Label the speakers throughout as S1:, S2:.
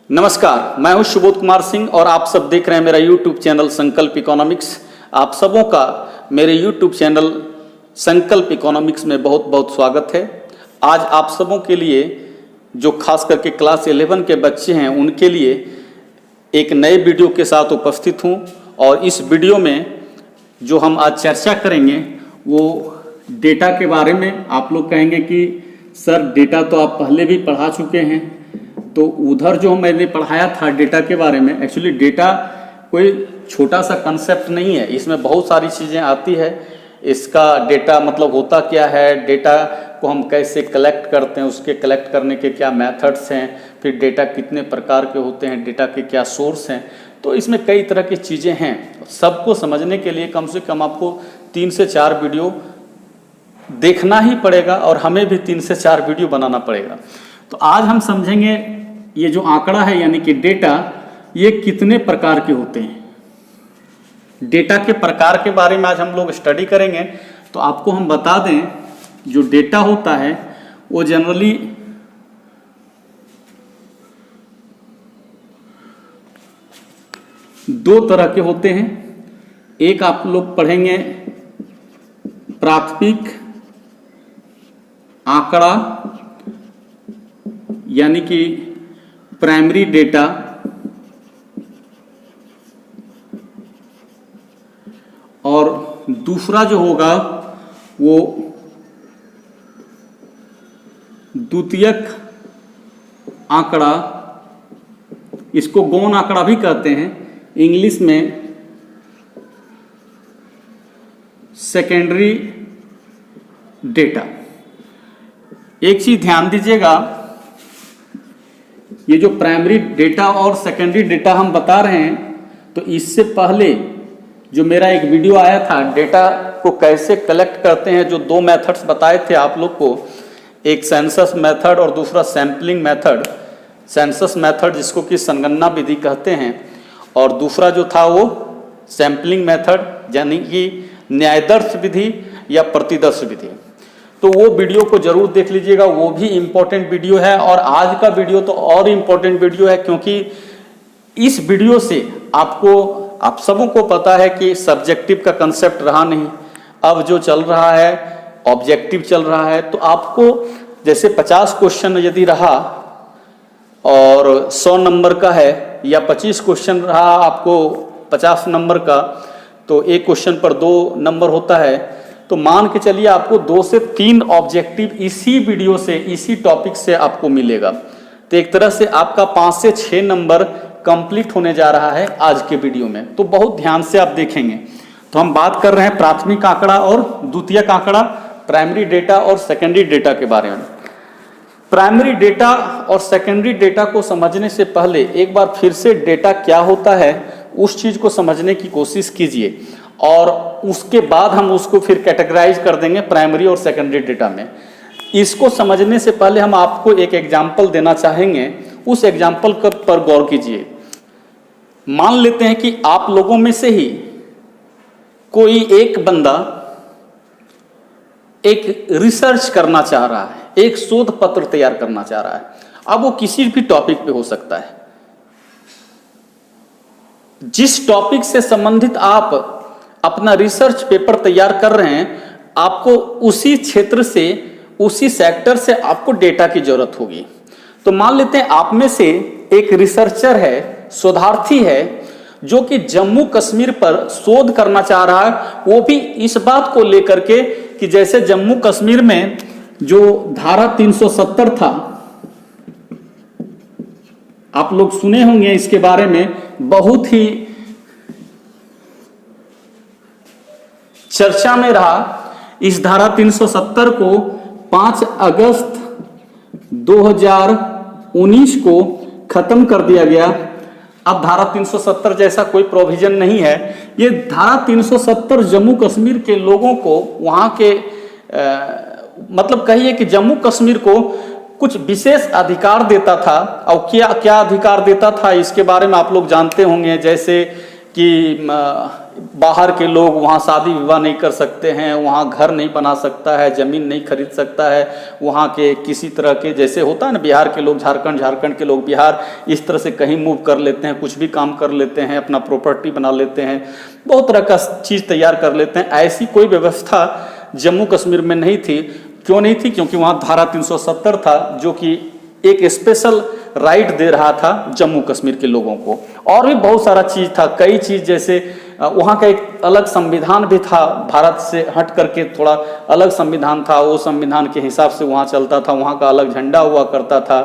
S1: नमस्कार, मैं हूं सुबोध कुमार सिंह और आप सब देख रहे हैं मेरा YouTube चैनल संकल्प इकोनॉमिक्स। आप सबों का मेरे YouTube चैनल संकल्प इकोनॉमिक्स में बहुत बहुत स्वागत है। आज आप सबों के लिए जो खास करके क्लास 11 के बच्चे हैं उनके लिए एक नए वीडियो के साथ उपस्थित हूं और इस वीडियो में जो हम आज चर्चा करेंगे वो डेटा के बारे में। आप लोग कहेंगे कि सर डेटा तो आप पहले भी पढ़ा चुके हैं, तो उधर जो मैंने पढ़ाया था डेटा के बारे में, एक्चुअली डेटा कोई छोटा सा कंसेप्ट नहीं है, इसमें बहुत सारी चीज़ें आती है। इसका डेटा मतलब होता क्या है, डेटा को हम कैसे कलेक्ट करते हैं, उसके कलेक्ट करने के क्या मेथड्स हैं, फिर डेटा कितने प्रकार के होते हैं, डेटा के क्या सोर्स हैं। तो इसमें कई तरह की चीज़ें हैं। सबको समझने के लिए कम से कम आपको 3 से 4 वीडियो देखना ही पड़ेगा और हमें भी 3 से 4 वीडियो बनाना पड़ेगा। तो आज हम समझेंगे ये जो आंकड़ा है यानी कि डेटा, ये कितने प्रकार के होते हैं। डेटा के प्रकार के बारे में आज हम लोग स्टडी करेंगे। तो आपको हम बता दें, जो डेटा होता है वो जनरली दो तरह के होते हैं। एक आप लोग पढ़ेंगे प्राथमिक आंकड़ा यानी कि प्राइमरी डेटा, और दूसरा जो होगा वो द्वितीयक आंकड़ा, इसको गौण आंकड़ा भी कहते हैं इंग्लिश में, सेकेंडरी डेटा। एक चीज ध्यान दीजिएगा, ये जो प्राइमरी डेटा और सेकेंडरी डेटा हम बता रहे हैं, तो इससे पहले जो मेरा एक वीडियो आया था डेटा को कैसे कलेक्ट करते हैं, जो 2 मेथड्स बताए थे आप लोग को, एक सेंसस मेथड और दूसरा सैंपलिंग मेथड। सेंसस मेथड जिसको कि संगणना विधि कहते हैं, और दूसरा जो था वो सैंपलिंग मेथड यानी कि न्यायदर्श विधि या प्रतिदर्श विधि। तो वो वीडियो को जरूर देख लीजिएगा, वो भी इम्पोर्टेंट वीडियो है। और आज का वीडियो तो और इम्पोर्टेंट वीडियो है, क्योंकि इस वीडियो से आप सबों को पता है कि सब्जेक्टिव का कंसेप्ट रहा नहीं, अब जो चल रहा है ऑब्जेक्टिव चल रहा है। तो आपको जैसे 50 क्वेश्चन यदि रहा और 100 नंबर का है, या 25 क्वेश्चन रहा आपको 50 नंबर का, तो एक क्वेश्चन पर 2 नंबर होता है। तो मान के चलिए आपको 2 से 3 ऑब्जेक्टिव इसी वीडियो से, इसी टॉपिक से आपको मिलेगा। तो एक तरह से आपका 5 से 6 नंबर कंप्लीट होने जा रहा है आज के वीडियो में। तो बहुत ध्यान से आप देखेंगे। तो हम बात कर रहे हैं प्राथमिक आंकड़ा और द्वितीयक आंकड़ा, प्राइमरी डेटा और सेकेंडरी डेटा के बारे में। प्राइमरी डेटा और सेकेंडरी डेटा को समझने से पहले एक बार फिर से डेटा क्या होता है उस चीज को समझने की कोशिश कीजिए, और उसके बाद हम उसको फिर कैटेगराइज कर देंगे प्राइमरी और सेकेंडरी डेटा में। इसको समझने से पहले हम आपको एक एग्जाम्पल देना चाहेंगे, उस एग्जाम्पल पर गौर कीजिए। मान लेते हैं कि आप लोगों में से ही कोई एक बंदा एक रिसर्च करना चाह रहा है, एक शोध पत्र तैयार करना चाह रहा है। अब वो किसी भी टॉपिक पे हो सकता है। जिस टॉपिक से संबंधित आप अपना रिसर्च पेपर तैयार कर रहे हैं, आपको उसी क्षेत्र से, उसी सेक्टर से आपको डेटा की जरूरत होगी। तो मान लेते हैं आप में से एक रिसर्चर है, शोधार्थी है, जो कि जम्मू कश्मीर पर शोध करना चाह रहा है। वो भी इस बात को लेकर के कि जैसे जम्मू कश्मीर में जो धारा 370 था, आप लोग सुने होंगे इसके बारे में, बहुत ही चर्चा में रहा। इस धारा 370 को 5 अगस्त 2019 को खत्म कर दिया गया। अब धारा 370 जैसा कोई प्रोविजन नहीं है। ये धारा 370 जम्मू कश्मीर के लोगों को, वहां के मतलब कहिए कि जम्मू कश्मीर को कुछ विशेष अधिकार देता था। और क्या क्या अधिकार देता था इसके बारे में आप लोग जानते होंगे, जैसे कि बाहर के लोग वहाँ शादी विवाह नहीं कर सकते हैं, वहाँ घर नहीं बना सकता है, ज़मीन नहीं खरीद सकता है, वहाँ के किसी तरह के जैसे होता है ना बिहार के लोग झारखंड के लोग बिहार इस तरह से कहीं मूव कर लेते हैं, कुछ भी काम कर लेते हैं, अपना प्रॉपर्टी बना लेते हैं, बहुत तरह का चीज़ तैयार कर लेते हैं। ऐसी कोई व्यवस्था जम्मू कश्मीर में नहीं थी। क्यों नहीं थी? क्योंकि वहाँ धारा 370 था जो कि एक स्पेशल राइट दे रहा था जम्मू कश्मीर के लोगों को। और भी बहुत सारा चीज़ था, कई चीज़, जैसे वहाँ का एक अलग संविधान भी था, भारत से हट करके थोड़ा अलग संविधान था, वो संविधान के हिसाब से वहाँ चलता था, वहाँ का अलग झंडा हुआ करता था।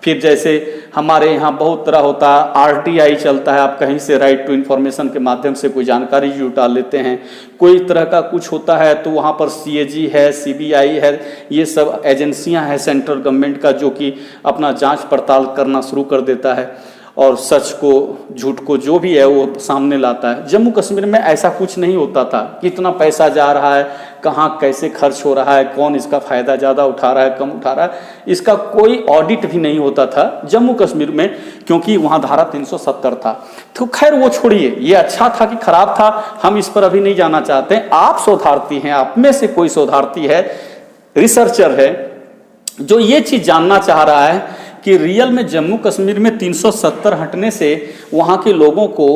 S1: फिर जैसे हमारे यहाँ बहुत तरह होता है, RTI चलता है, आप कहीं से राइट टू इन्फॉर्मेशन के माध्यम से कोई जानकारी जुटा लेते हैं। कोई तरह का कुछ होता है तो वहाँ पर CAG है, CBI है, ये सब एजेंसियाँ हैं सेंट्रल गवर्नमेंट का, जो कि अपना जांच पड़ताल करना शुरू कर देता है और सच को झूठ को जो भी है वो सामने लाता है। जम्मू कश्मीर में ऐसा कुछ नहीं होता था, कितना पैसा जा रहा है, कहाँ कैसे खर्च हो रहा है, कौन इसका फ़ायदा ज़्यादा उठा रहा है, कम उठा रहा है, इसका कोई ऑडिट भी नहीं होता था जम्मू कश्मीर में, क्योंकि वहाँ धारा 370 था। तो खैर वो छोड़िए, ये अच्छा था कि खराब था, हम इस पर अभी नहीं जाना चाहते। आप शोधार्थी हैं, आप में से कोई शोधार्थी है, रिसर्चर है, जो ये चीज़ जानना चाह रहा है कि रियल में जम्मू कश्मीर में 370 हटने से वहाँ के लोगों को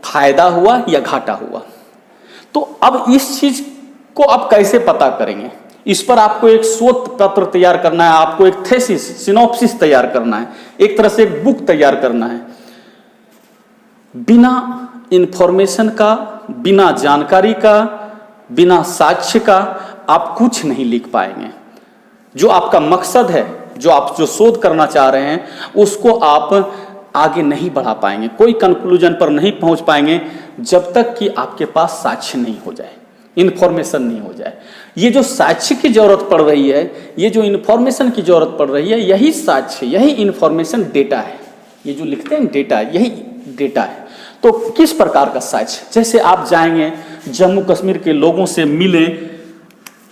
S1: फायदा हुआ या घाटा हुआ। तो अब इस चीज़ को आप कैसे पता करेंगे? इस पर आपको एक शोध पत्र तैयार करना है, आपको एक थेसिस सिनॉप्सिस तैयार करना है, एक तरह से एक बुक तैयार करना है। बिना इंफॉर्मेशन का, बिना जानकारी का, बिना साक्ष्य का आप कुछ नहीं लिख पाएंगे। जो आपका मकसद है, जो आप जो शोध करना चाह रहे हैं, उसको आप आगे नहीं बढ़ा पाएंगे, कोई कंक्लूजन पर नहीं पहुंच पाएंगे जब तक कि आपके पास साक्ष्य नहीं हो जाए, इन्फॉर्मेशन नहीं हो जाए। ये जो साक्ष्य की जरूरत पड़ रही है, ये जो इन्फॉर्मेशन की जरूरत पड़ रही है, यही साक्ष्य, यही इन्फॉर्मेशन डेटा है। ये जो लिखते हैं डेटा, यही डेटा है। तो किस प्रकार का साक्ष्य? जैसे आप जाएंगे जम्मू कश्मीर के लोगों से मिलें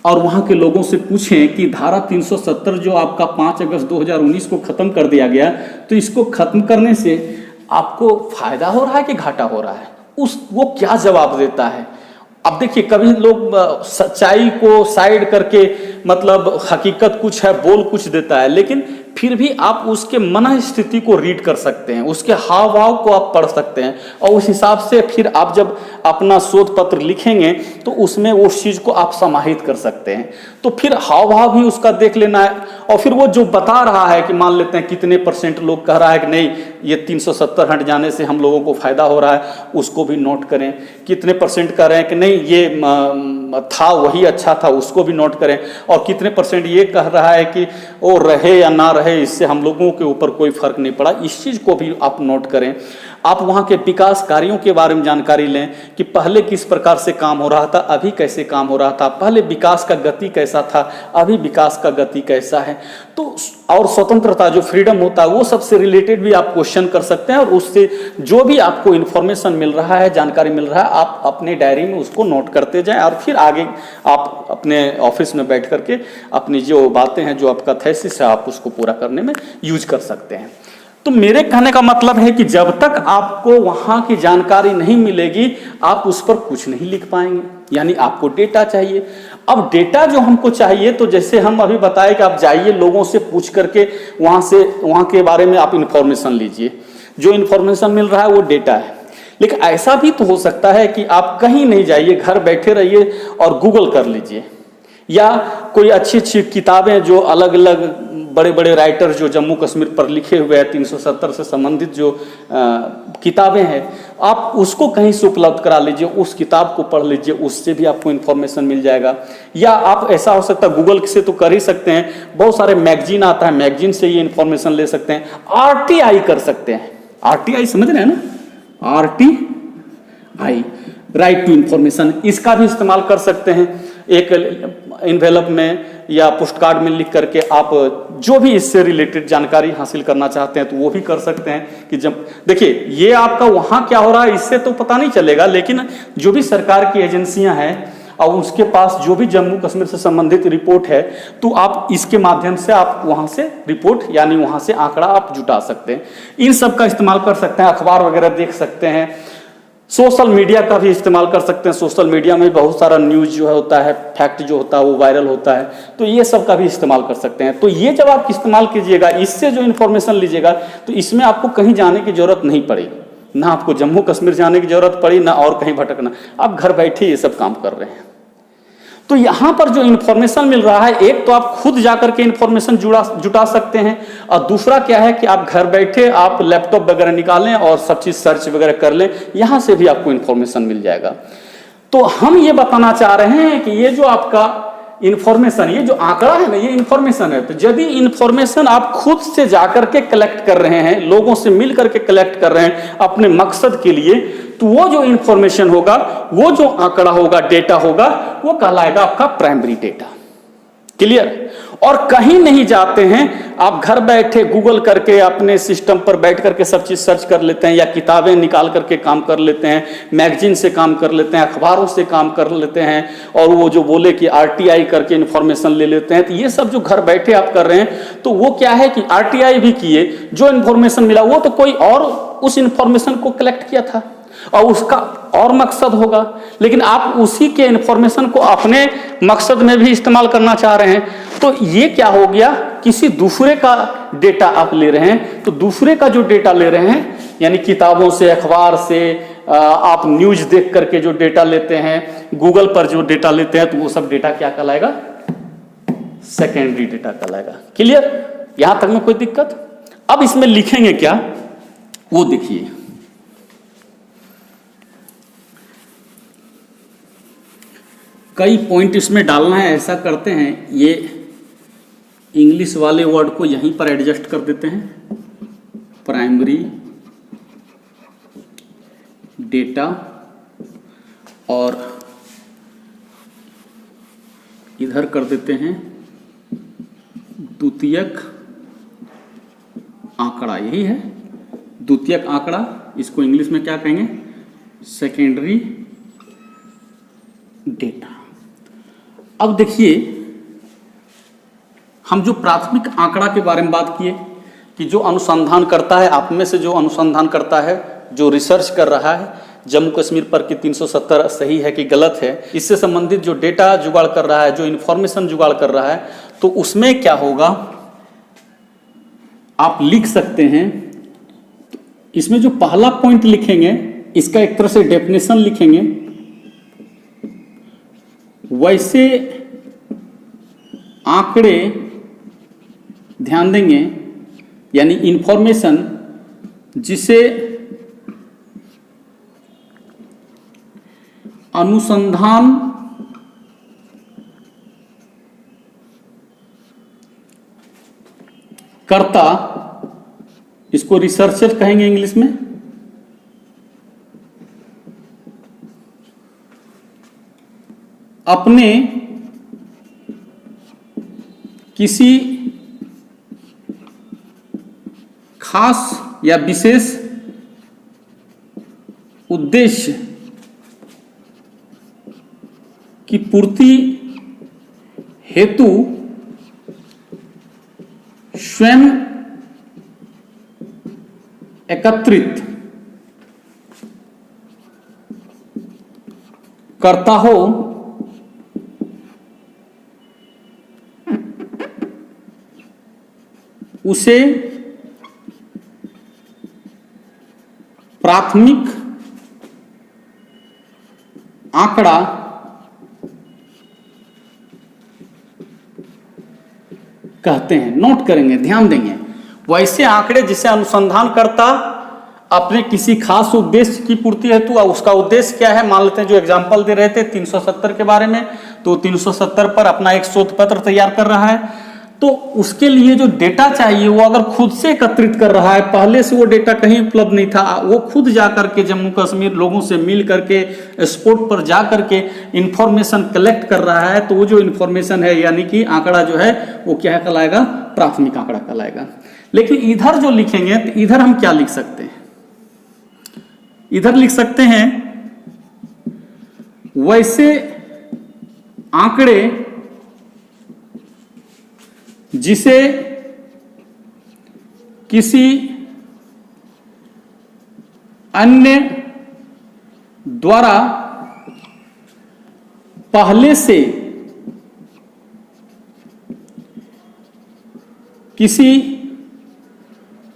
S1: और वहाँ के लोगों से पूछें कि धारा 370 जो आपका 5 अगस्त 2019 को ख़त्म कर दिया गया, तो इसको ख़त्म करने से आपको फ़ायदा हो रहा है कि घाटा हो रहा है? वो क्या जवाब देता है? अब देखिए, कभी लोग सच्चाई को साइड करके, मतलब हकीकत कुछ है, बोल कुछ देता है, लेकिन फिर भी आप उसके मन स्थिति को रीड कर सकते हैं, उसके हाव भाव को आप पढ़ सकते हैं, और उस हिसाब से फिर आप जब अपना शोध पत्र लिखेंगे तो उसमें उस चीज़ को आप समाहित कर सकते हैं। तो फिर हाव भाव भी उसका देख लेना है, और फिर वो जो बता रहा है कि मान लेते हैं कितने % लोग कह रहा है कि नहीं ये 370 हट जाने से हम लोगों को फ़ायदा हो रहा है, उसको भी नोट करें। कितने % कह रहे हैं कि नहीं ये था वही अच्छा था, उसको भी नोट करें। और कितने % ये कह रहा है कि वो रहे या ना रहे, इससे हम लोगों के ऊपर कोई फर्क नहीं पड़ा, इस चीज़ को भी आप नोट करें। आप वहाँ के विकास कार्यों के बारे में जानकारी लें कि पहले किस प्रकार से काम हो रहा था, अभी कैसे काम हो रहा था, पहले विकास का गति कैसा था, अभी विकास का गति कैसा है। तो और स्वतंत्रता, जो फ्रीडम होता है, वो सबसे रिलेटेड भी आप क्वेश्चन कर सकते हैं, और उससे जो भी आपको इन्फॉर्मेशन मिल रहा है, जानकारी मिल रहा है, आप अपने डायरी में उसको नोट करते जाएं, और फिर आगे आप अपने ऑफिस में बैठ करके अपनी जो बातें हैं, जो आपका थेसिस है, आप उसको पूरा करने में यूज कर सकते हैं। तो मेरे कहने का मतलब है कि जब तक आपको वहाँ की जानकारी नहीं मिलेगी, आप उस पर कुछ नहीं लिख पाएंगे। यानी आपको डेटा चाहिए। अब डेटा जो हमको चाहिए, तो जैसे हम अभी बताए कि आप जाइए, लोगों से पूछ करके वहाँ के बारे में आप इन्फॉर्मेशन लीजिए। जो इन्फॉर्मेशन मिल रहा है वो डेटा है। लेकिन ऐसा भी तो हो सकता है कि आप कहीं नहीं जाइए, घर बैठे रहिए और गूगल कर लीजिए, या कोई अच्छी अच्छी किताबें जो अलग अलग बड़े बड़े राइटर जो जम्मू कश्मीर पर लिखे हुए हैं, 370 से संबंधित जो किताबें हैं, आप उसको कहीं से उपलब्ध करा लीजिए, उस किताब को पढ़ लीजिए, उससे भी आपको इन्फॉर्मेशन मिल जाएगा। या आप ऐसा हो सकता है, गूगल से तो कर ही सकते हैं, बहुत सारे मैगजीन आता है, मैगजीन से ये इन्फॉर्मेशन ले सकते हैं। RTI कर सकते हैं, RTI समझ रहे हैं ना, RTI राइट टू इन्फॉर्मेशन, इसका भी इस्तेमाल कर सकते हैं। एक इन्वेलप में या पोस्ट कार्ड में लिख करके आप जो भी इससे रिलेटेड जानकारी हासिल करना चाहते हैं तो वो भी कर सकते हैं। कि जब देखिए ये आपका वहाँ क्या हो रहा है इससे तो पता नहीं चलेगा, लेकिन जो भी सरकार की एजेंसियां हैं और उसके पास जो भी जम्मू कश्मीर से संबंधित रिपोर्ट है, तो आप इसके माध्यम से आप वहाँ से रिपोर्ट यानी वहाँ से आंकड़ा आप जुटा सकते हैं। इन सब का इस्तेमाल कर सकते हैं, अखबार वगैरह देख सकते हैं। सोशल मीडिया का भी इस्तेमाल कर सकते हैं। सोशल मीडिया में बहुत सारा न्यूज जो है होता है, फैक्ट जो होता है वो वायरल होता है, तो ये सब का भी इस्तेमाल कर सकते हैं। तो ये जब आप इस्तेमाल कीजिएगा, इससे जो इन्फॉर्मेशन लीजिएगा, तो इसमें आपको कहीं जाने की जरूरत नहीं पड़ेगी, ना आपको जम्मू कश्मीर जाने की जरूरत पड़ी, ना और कहीं भटकना, आप घर बैठे ये सब काम कर रहे हैं। तो यहां पर जो इन्फॉर्मेशन मिल रहा है, एक तो आप खुद जाकर के इन्फॉर्मेशन जुटा सकते हैं, और दूसरा क्या है कि आप घर बैठे आप लैपटॉप वगैरह निकालें और सब चीज सर्च वगैरह कर लें, यहां से भी आपको इन्फॉर्मेशन मिल जाएगा। तो हम ये बताना चाह रहे हैं कि ये जो आपका इन्फॉर्मेशन, ये जो आंकड़ा है ना, ये इन्फॉर्मेशन है। तो यदि इन्फॉर्मेशन आप खुद से जाकर के कलेक्ट कर रहे हैं, लोगों से मिल करके कलेक्ट कर रहे हैं अपने मकसद के लिए, तो वो जो इन्फॉर्मेशन होगा, वो जो आंकड़ा होगा, डेटा होगा, वो कहलाएगा आपका प्राइमरी डेटा। क्लियर? और कहीं नहीं जाते हैं, आप घर बैठे गूगल करके अपने सिस्टम पर बैठ करके सब चीज सर्च कर लेते हैं, या किताबें निकाल करके काम कर लेते हैं, मैगजीन से काम कर लेते हैं, अखबारों से काम कर लेते हैं, और वो जो बोले कि RTI करके इन्फॉर्मेशन ले लेते हैं। तो ये सब जो घर बैठे आप कर रहे हैं, तो वो क्या है कि RTI भी किए, जो इन्फॉर्मेशन मिला वो तो कोई और उस इन्फॉर्मेशन को कलेक्ट किया था और उसका और मकसद होगा, लेकिन आप उसी के इन्फॉर्मेशन को अपने मकसद में भी इस्तेमाल करना चाह रहे हैं। तो ये क्या हो गया, किसी दूसरे का डेटा आप ले रहे हैं। तो दूसरे का जो डेटा ले रहे हैं, यानी किताबों से, अखबार से, आप न्यूज देख करके जो डेटा लेते हैं, गूगल पर जो डेटा लेते हैं, तो वो सब डेटा क्या कहलाएगा, सेकेंडरी डेटा कहलाएगा। क्लियर? यहां तक में कोई दिक्कत? अब इसमें लिखेंगे क्या, वो देखिए। कई पॉइंट इसमें डालना है, ऐसा करते हैं, ये इंग्लिश वाले वर्ड को यहीं पर एडजस्ट कर देते हैं, प्राइमरी डेटा, और इधर कर देते हैं द्वितीयक आंकड़ा। यही है द्वितीयक आंकड़ा, इसको इंग्लिश में क्या कहेंगे, सेकेंडरी डेटा। अब देखिए, हम जो प्राथमिक आंकड़ा के बारे में बात किए कि जो अनुसंधान करता है, आप में से जो अनुसंधान करता है, जो रिसर्च कर रहा है जम्मू कश्मीर पर कि 370 सही है कि गलत है, इससे संबंधित जो डेटा जुगाड़ कर रहा है, जो इन्फॉर्मेशन जुगाड़ कर रहा है, तो उसमें क्या होगा, आप लिख सकते हैं। इसमें जो पहला पॉइंट लिखेंगे, इसका एक तरह से डेफिनेशन लिखेंगे, वैसे आंकड़े ध्यान देंगे, यानी इंफॉर्मेशन जिसे अनुसंधान करता, इसको रिसर्चर कहेंगे इंग्लिश में, अपने किसी खास या विशेष उद्देश्य की पूर्ति हेतु स्वयं एकत्रित करता हो, उसे प्राथमिक आंकड़ा कहते हैं। नोट करेंगे, ध्यान देंगे, वैसे आंकड़े जिसे अनुसंधान करता अपने किसी खास उद्देश्य की पूर्ति हेतु, उसका उद्देश्य क्या है, मान लेते हैं जो एग्जांपल दे रहे थे 370 के बारे में, तो 370 पर अपना एक शोध पत्र तैयार कर रहा है, तो उसके लिए जो डेटा चाहिए वो अगर खुद से एकत्रित कर रहा है, पहले से वो डेटा कहीं उपलब्ध नहीं था, वो खुद जा करके जम्मू कश्मीर लोगों से मिल करके स्पॉट पर जा करके इंफॉर्मेशन कलेक्ट कर रहा है, तो वो जो इंफॉर्मेशन है, यानी कि आंकड़ा जो है, वो क्या कहलाएगा, प्राथमिक आंकड़ा कहलाएगा। लेकिन इधर जो लिखेंगे, तो इधर हम क्या लिख सकते हैं, इधर लिख सकते हैं वैसे आंकड़े जिसे किसी अन्य द्वारा पहले से किसी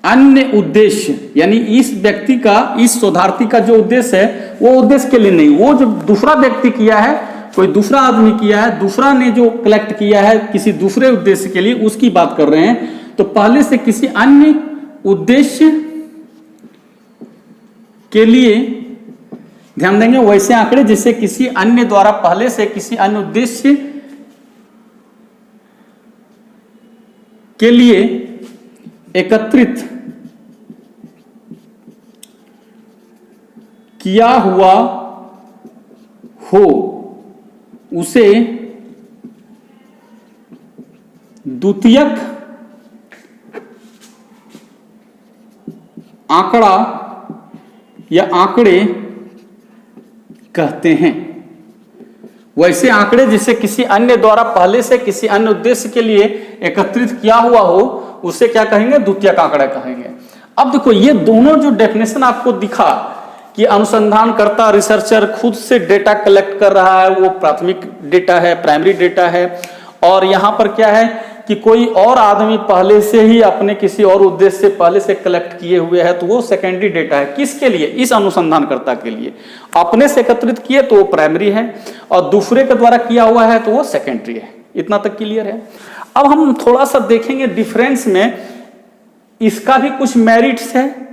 S1: अन्य उद्देश्य, यानी इस व्यक्ति का, इस शोधार्थी का जो उद्देश्य है वो उद्देश्य के लिए नहीं, वो जो दूसरा व्यक्ति किया है, कोई दूसरा आदमी किया है, दूसरा ने जो कलेक्ट किया है किसी दूसरे उद्देश्य के लिए, उसकी बात कर रहे हैं। तो पहले से किसी अन्य उद्देश्य के लिए ध्यान देंगे, वैसे आंकड़े जिसे किसी अन्य द्वारा पहले से किसी अन्य उद्देश्य के लिए एकत्रित किया हुआ हो, उसे द्वितीयक आंकड़ा या आंकड़े कहते हैं। वैसे आंकड़े जिसे किसी अन्य द्वारा पहले से किसी अन्य उद्देश्य के लिए एकत्रित किया हुआ हो, उसे क्या कहेंगे? द्वितीयक आंकड़ा कहेंगे। अब देखो, ये दोनों जो डेफिनेशन आपको दिखा कि अनुसंधानकर्ता, रिसर्चर खुद से डेटा कलेक्ट कर रहा है, वो प्राथमिक डेटा है, प्राइमरी डेटा है, और यहां पर क्या है कि कोई और आदमी पहले से ही अपने किसी और उद्देश्य से पहले से कलेक्ट किए हुए है, तो वो सेकेंडरी डेटा है। किसके लिए? इस अनुसंधानकर्ता के लिए। अपने से एकत्रित किए तो वो प्राइमरी है, और दूसरे के द्वारा किया हुआ है तो वो सेकेंडरी है। इतना तक क्लियर है? अब हम थोड़ा सा देखेंगे डिफरेंस में। इसका भी कुछ मेरिट्स है,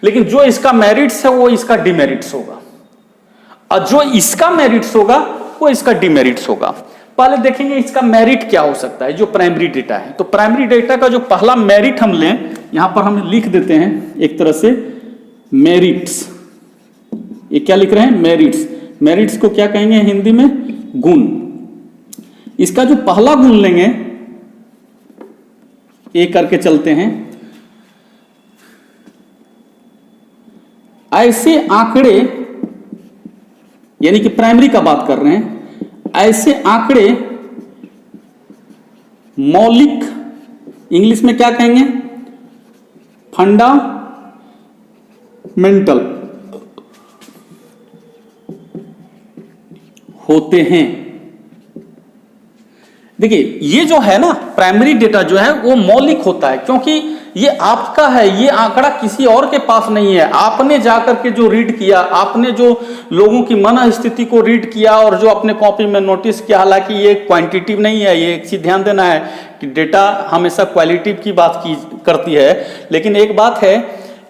S1: लेकिन जो इसका मेरिट्स है वो इसका डिमेरिट्स होगा, और जो इसका मेरिट्स होगा वो इसका डिमेरिट्स होगा। पहले देखेंगे इसका मेरिट क्या हो सकता है, जो प्राइमरी डेटा है। तो प्राइमरी डेटा का जो पहला मेरिट हम लें, यहां पर हम लिख देते हैं एक तरह से मेरिट्स। ये क्या लिख रहे हैं? मेरिट्स। मेरिट्स को क्या कहेंगे हिंदी में? गुण। इसका जो पहला गुण लेंगे, एक करके चलते हैं। ऐसे आंकड़े, यानी कि प्राइमरी का बात कर रहे हैं, ऐसे आंकड़े मौलिक, इंग्लिश में क्या कहेंगे? फंडामेंटल होते हैं। देखिए, ये जो है ना प्राइमरी डेटा जो है वो मौलिक होता है, क्योंकि ये आपका है, ये आंकड़ा किसी और के पास नहीं है। आपने जाकर के जो रीड किया, आपने जो लोगों की मन स्थिति को रीड किया और जो अपने कॉपी में नोटिस किया, हालांकि ये क्वांटिटिव नहीं है। ये एक चीज ध्यान देना है कि डेटा हमेशा क्वालिटिव की बात की करती है, लेकिन एक बात है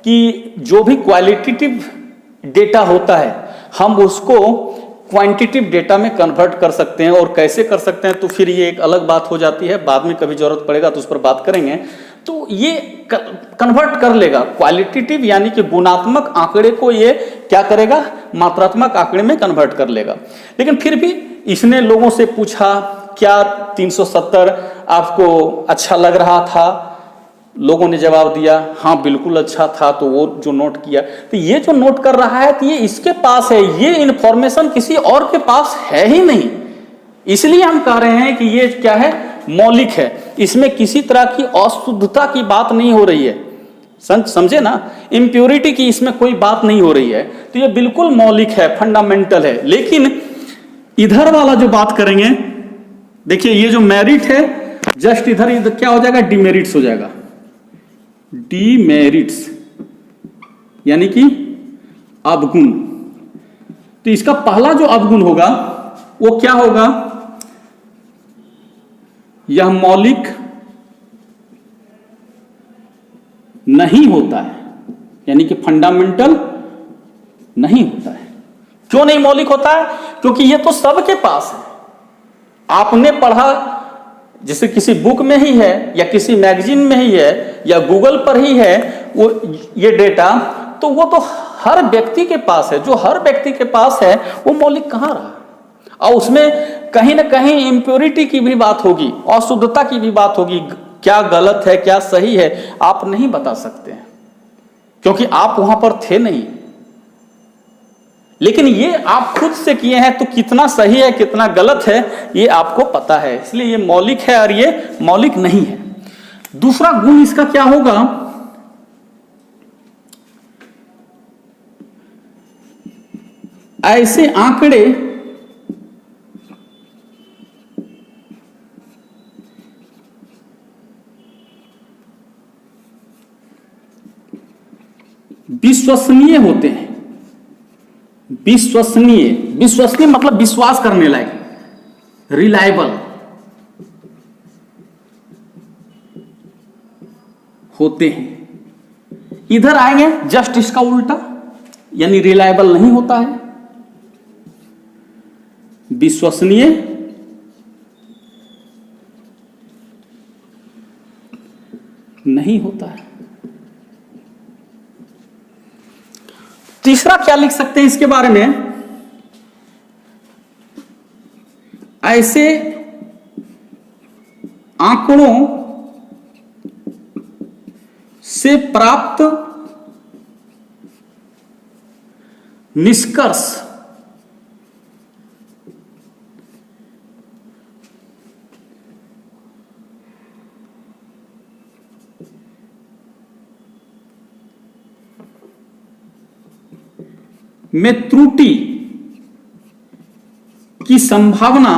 S1: कि जो भी क्वालिटेटिव डेटा होता है हम उसको क्वांटिटिव डेटा में कन्वर्ट कर सकते हैं। और कैसे कर सकते हैं तो फिर ये एक अलग बात हो जाती है, बाद में कभी जरूरत पड़ेगा तो उस पर बात करेंगे। तो ये कन्वर्ट कर लेगा क्वालिटेटिव, यानी कि गुणात्मक आंकड़े को ये क्या करेगा? मात्रात्मक आंकड़े में कन्वर्ट कर लेगा। लेकिन फिर भी इसने लोगों से पूछा, क्या 370 आपको अच्छा लग रहा था? लोगों ने जवाब दिया हाँ बिल्कुल अच्छा था। तो वो जो नोट किया, तो ये जो नोट कर रहा है तो ये इसके पास है, ये इंफॉर्मेशन किसी और के पास है ही नहीं। इसलिए हम कह रहे हैं कि ये क्या है? मौलिक है। इसमें किसी तरह की अशुद्धता की बात नहीं हो रही है, समझे ना? इम्प्योरिटी की इसमें कोई बात नहीं हो रही है। तो ये बिल्कुल मौलिक है, फंडामेंटल है। लेकिन इधर वाला जो बात करेंगे, देखिए ये जो मेरिट है, जस्ट इधर क्या हो जाएगा? डिमेरिट्स हो जाएगा। डिमेरिट्स यानी कि अवगुण। तो इसका पहला जो अवगुण होगा वो क्या होगा? यह मौलिक नहीं होता है, यानी कि फंडामेंटल नहीं होता है। क्यों नहीं मौलिक होता है? क्योंकि ये तो सबके पास है। आपने पढ़ा, जैसे किसी बुक में ही है या किसी मैगजीन में ही है या गूगल पर ही है वो ये डेटा, तो वो तो हर व्यक्ति के पास है। जो हर व्यक्ति के पास है वो मौलिक कहां रहा? और उसमें कहीं ना कहीं इम्प्योरिटी की भी बात होगी, अशुद्धता की भी बात होगी। क्या गलत है क्या सही है आप नहीं बता सकते हैं, क्योंकि आप वहां पर थे नहीं। लेकिन ये आप खुद से किए हैं, तो कितना सही है कितना गलत है ये आपको पता है। इसलिए ये मौलिक है और ये मौलिक नहीं है। दूसरा गुण इसका क्या होगा? ऐसे आंकड़े विश्वसनीय होते हैं। विश्वसनीय, विश्वसनीय मतलब विश्वास करने लायक, रिलायबल होते हैं। इधर आएंगे जस्ट इसका उल्टा, यानी रिलायबल नहीं होता है, विश्वसनीय नहीं होता है। तीसरा क्या लिख सकते हैं इसके बारे में, ऐसे आंकड़ों से प्राप्त निष्कर्ष में त्रुटि की संभावना,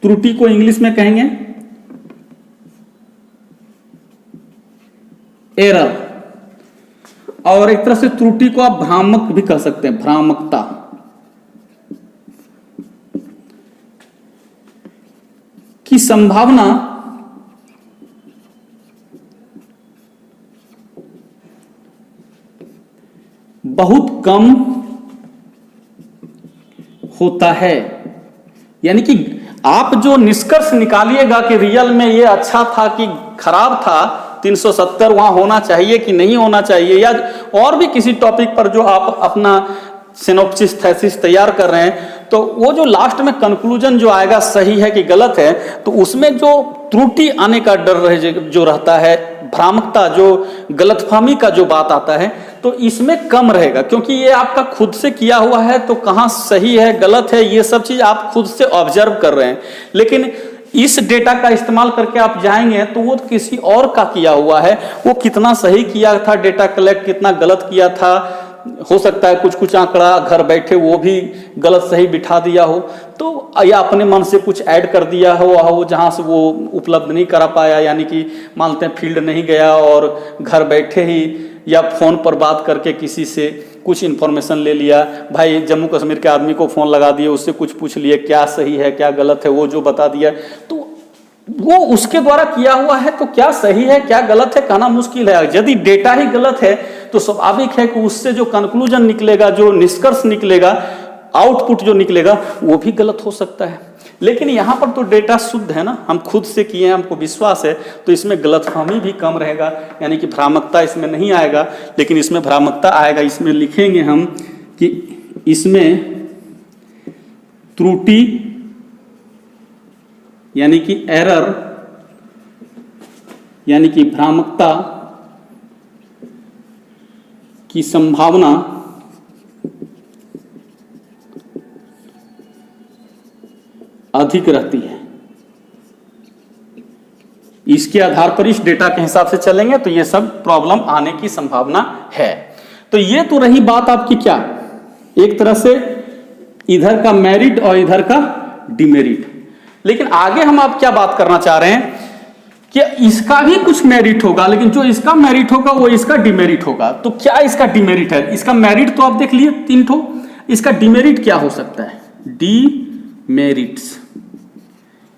S1: त्रुटि को इंग्लिश में कहेंगे एरर, और एक तरह से त्रुटि को आप भ्रामक भी कह सकते हैं, भ्रामकता, की संभावना बहुत कम होता है। यानी कि आप जो निष्कर्ष निकालिएगा कि रियल में ये अच्छा था कि खराब था, 370 वहां होना चाहिए कि नहीं होना चाहिए, या और भी किसी टॉपिक पर जो आप अपना सिनॉप्सिस थीसिस तैयार कर रहे हैं, तो वो जो लास्ट में कंक्लूजन जो आएगा सही है कि गलत है, तो उसमें जो त्रुटि आने का डर जो रहता है, भ्रामकता, जो गलतफहमी का जो बात आता है, तो इसमें कम रहेगा, क्योंकि ये आपका खुद से किया हुआ है, तो कहाँ सही है गलत है ये सब चीज आप खुद से ऑब्जर्व कर रहे हैं। लेकिन इस डेटा का इस्तेमाल करके आप जाएंगे तो वो किसी और का किया हुआ है, वो कितना सही किया था डेटा कलेक्ट, कितना गलत किया था, हो सकता है कुछ कुछ आंकड़ा घर बैठे वो भी गलत सही बिठा दिया हो, तो या अपने मन से कुछ ऐड कर दिया हो जहां से वो उपलब्ध नहीं करा पाया, यानी कि मानते हैं फील्ड नहीं गया और घर बैठे ही या फोन पर बात करके किसी से कुछ इन्फॉर्मेशन ले लिया, भाई जम्मू कश्मीर के आदमी को फोन लगा दिए, उससे कुछ पूछ लिए क्या सही है क्या गलत है, वो जो बता दिया, तो वो उसके द्वारा किया हुआ है, तो क्या सही है क्या गलत है कहना मुश्किल है। यदि डेटा ही गलत है तो स्वाभाविक है कि उससे जो कंक्लूजन निकलेगा, जो निष्कर्ष निकलेगा, आउटपुट जो निकलेगा वो भी गलत हो सकता है। लेकिन यहाँ पर तो डेटा शुद्ध है ना, हम खुद से किए हैं, हमको विश्वास है, तो इसमें गलतफहमी भी कम रहेगा, यानी कि भ्रामकता इसमें नहीं आएगा। लेकिन इसमें भ्रामकता आएगा, इसमें लिखेंगे हम कि इसमें त्रुटि यानी कि एरर यानी कि भ्रामकता की संभावना अधिक रहती है। इसके आधार पर इस डेटा के हिसाब से चलेंगे तो ये सब प्रॉब्लम आने की संभावना है। तो ये तो रही बात आपकी क्या, एक तरह से इधर का मेरिट और इधर का डिमेरिट। लेकिन आगे हम आप क्या बात करना चाह रहे हैं कि इसका भी कुछ मेरिट होगा, लेकिन जो इसका मेरिट होगा वो इसका डिमेरिट होगा। तो क्या इसका डिमेरिट है? इसका मेरिट तो आप देख लिए 3 ठो, इसका डिमेरिट क्या हो सकता है? डीमेरिट्स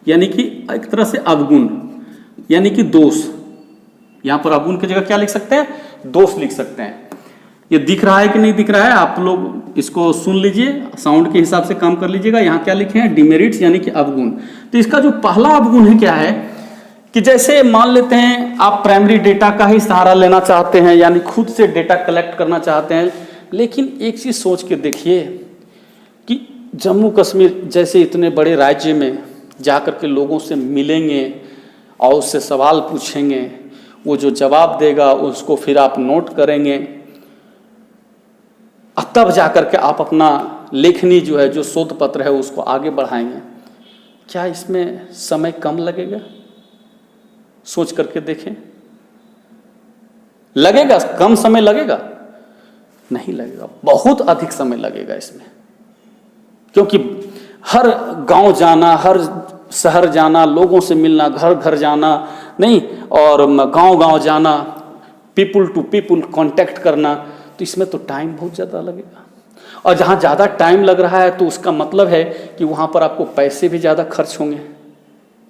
S1: यानी कि एक तरह से अवगुण यानी कि दोष। यहां पर अवगुण की जगह क्या लिख सकते हैं? दोष लिख सकते हैं। ये दिख रहा है कि नहीं दिख रहा है, आप लोग इसको सुन लीजिए, साउंड के हिसाब से काम कर लीजिएगा। यहां क्या लिखे हैं? डिमेरिट्स यानी कि अवगुण। तो इसका जो पहला अवगुण है क्या है कि जैसे मान लेते हैं आप प्राइमरी डेटा का ही सहारा लेना चाहते हैं, यानी खुद से डेटा कलेक्ट करना चाहते हैं, लेकिन एक चीज सोच के देखिए कि जम्मू कश्मीर जैसे इतने बड़े राज्य में जाकर के लोगों से मिलेंगे और उससे सवाल पूछेंगे, वो जो जवाब देगा उसको फिर आप नोट करेंगे, तब जाकर के आप अपना लेखनी जो है, जो शोध पत्र है, उसको आगे बढ़ाएंगे। क्या इसमें समय कम लगेगा? सोच करके देखें, लगेगा कम समय लगेगा? नहीं लगेगा, बहुत अधिक समय लगेगा इसमें, क्योंकि हर गांव जाना, हर शहर जाना, लोगों से मिलना, घर घर जाना नहीं, और गांव गांव जाना, पीपुल टू पीपुल कांटेक्ट करना, तो इसमें तो टाइम बहुत ज़्यादा लगेगा। और जहाँ ज़्यादा टाइम लग रहा है तो उसका मतलब है कि वहाँ पर आपको पैसे भी ज़्यादा खर्च होंगे।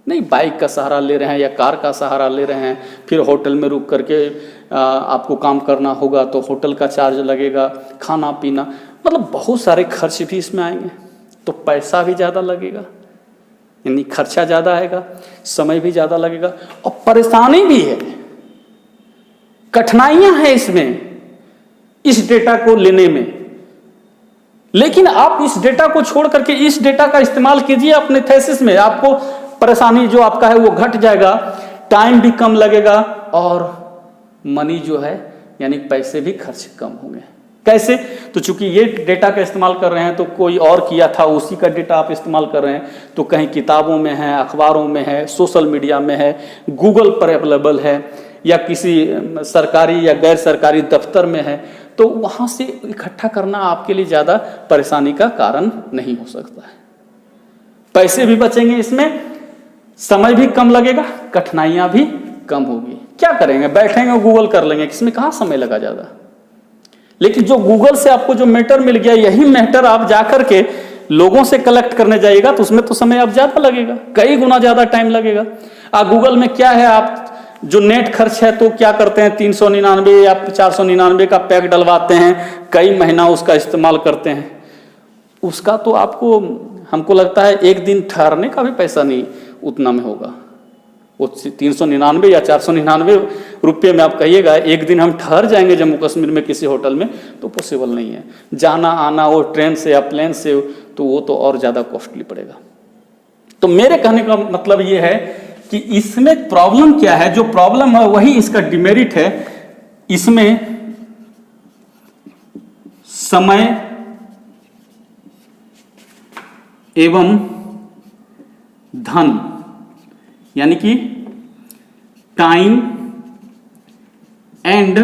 S1: नहीं बाइक का सहारा ले रहे हैं या कार का सहारा ले रहे हैं, फिर होटल में रुक करके आपको काम करना होगा तो होटल का चार्ज लगेगा, खाना पीना, मतलब बहुत सारे खर्च भी इसमें आएंगे, तो पैसा भी ज़्यादा लगेगा, यानी खर्चा ज़्यादा आएगा, समय भी ज़्यादा लगेगा, और परेशानी भी है, कठिनाइयाँ हैं इसमें इस डेटा को लेने में। लेकिन आप इस डेटा को छोड़ करके इस डेटा का इस्तेमाल कीजिए अपने थीसिस में, आपको परेशानी जो आपका है वो घट जाएगा, टाइम भी कम लगेगा, और मनी जो है यानी पैसे भी खर्च कम होंगे। कैसे? तो चूंकि ये डेटा का इस्तेमाल कर रहे हैं तो कोई और किया था, उसी का डेटा आप इस्तेमाल कर रहे हैं, तो कहीं किताबों में है, अखबारों में है, सोशल मीडिया में है, गूगल पर अवेलेबल है, या किसी सरकारी या गैर सरकारी दफ्तर में है, तो वहाँ से इकट्ठा करना आपके लिए ज़्यादा परेशानी का कारण नहीं हो सकता है। पैसे भी बचेंगे इसमें, समय भी कम लगेगा, कठिनाइयाँ भी कम होगी। क्या करेंगे? बैठेंगे गूगल कर लेंगे, इसमें कहाँ समय लगा ज़्यादा। लेकिन जो गूगल से आपको जो मैटर मिल गया, यही मैटर आप जाकर के लोगों से कलेक्ट करने जाइएगा तो उसमें तो समय अब ज़्यादा लगेगा, कई गुना ज़्यादा टाइम लगेगा। गूगल में क्या है, आप जो नेट खर्च है तो क्या करते हैं, 399 या 499 का पैक डलवाते हैं, कई महीना उसका इस्तेमाल करते हैं, उसका तो आपको, हमको लगता है एक दिन ठहरने का भी पैसा नहीं उतना में होगा। वो 399 या 499 रुपये में आप कहिएगा एक दिन हम ठहर जाएंगे जम्मू कश्मीर में किसी होटल में, तो पॉसिबल नहीं है। जाना आना वो ट्रेन से या प्लेन से, तो वो तो और ज़्यादा कॉस्टली पड़ेगा। तो मेरे कहने का मतलब ये है कि इसमें प्रॉब्लम क्या है, जो प्रॉब्लम है वही इसका डिमेरिट है। इसमें समय एवं धन यानी कि टाइम एंड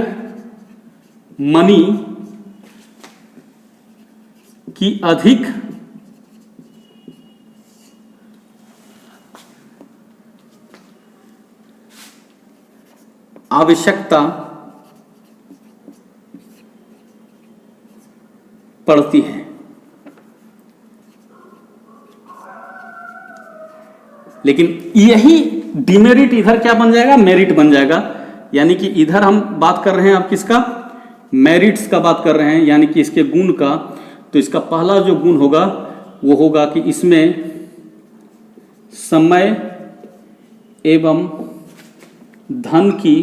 S1: मनी की अधिक आवश्यकता पड़ती है। लेकिन यही डिमेरिट इधर क्या बन जाएगा, मेरिट बन जाएगा। यानी कि इधर हम बात कर रहे हैं अब किसका, मेरिट्स का बात कर रहे हैं, यानी कि इसके गुण का। तो इसका पहला जो गुण होगा वो होगा कि इसमें समय एवं धन की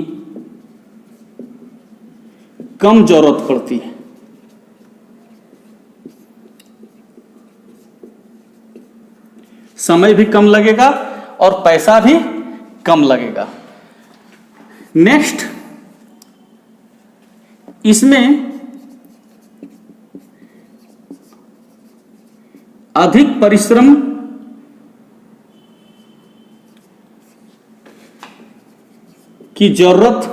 S1: कम जरूरत पड़ती है। समय भी कम लगेगा और पैसा भी कम लगेगा। नेक्स्ट, इसमें अधिक परिश्रम की जरूरत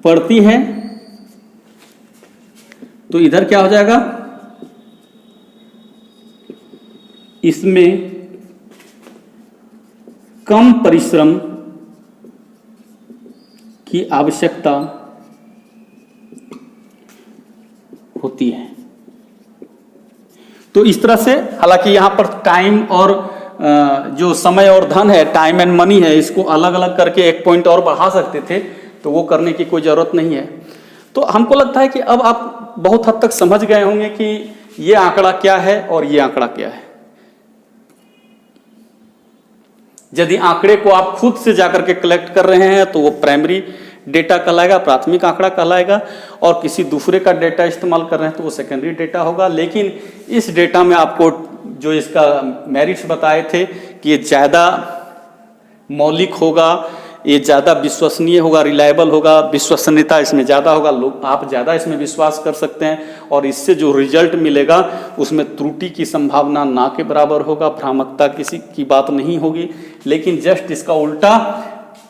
S1: पड़ती है। तो इधर क्या हो जाएगा, इसमें कम परिश्रम की आवश्यकता होती है। तो इस तरह से, हालांकि यहां पर टाइम और जो समय और धन है, टाइम एंड मनी है, इसको अलग अलग करके एक पॉइंट और बढ़ा सकते थे, तो वो करने की कोई जरूरत नहीं है। तो हमको लगता है कि अब आप बहुत हद तक समझ गए होंगे कि ये आंकड़ा क्या है और ये आंकड़ा क्या है। यदि आंकड़े को आप खुद से जाकर के कलेक्ट कर रहे हैं तो वो प्राइमरी डेटा कहलाएगा, प्राथमिक आंकड़ा कहलाएगा, और किसी दूसरे का डेटा इस्तेमाल कर रहे हैं तो वो सेकेंडरी डेटा होगा। लेकिन इस डेटा में आपको जो इसका मेरिट्स बताए थे कि ये ज़्यादा मौलिक होगा, ये ज़्यादा विश्वसनीय होगा, रिलायबल होगा, विश्वसनीयता इसमें ज़्यादा होगा, लोग आप ज़्यादा इसमें विश्वास कर सकते हैं, और इससे जो रिजल्ट मिलेगा उसमें त्रुटि की संभावना ना के बराबर होगा, भ्रामकता किसी की बात नहीं होगी। लेकिन जस्ट इसका उल्टा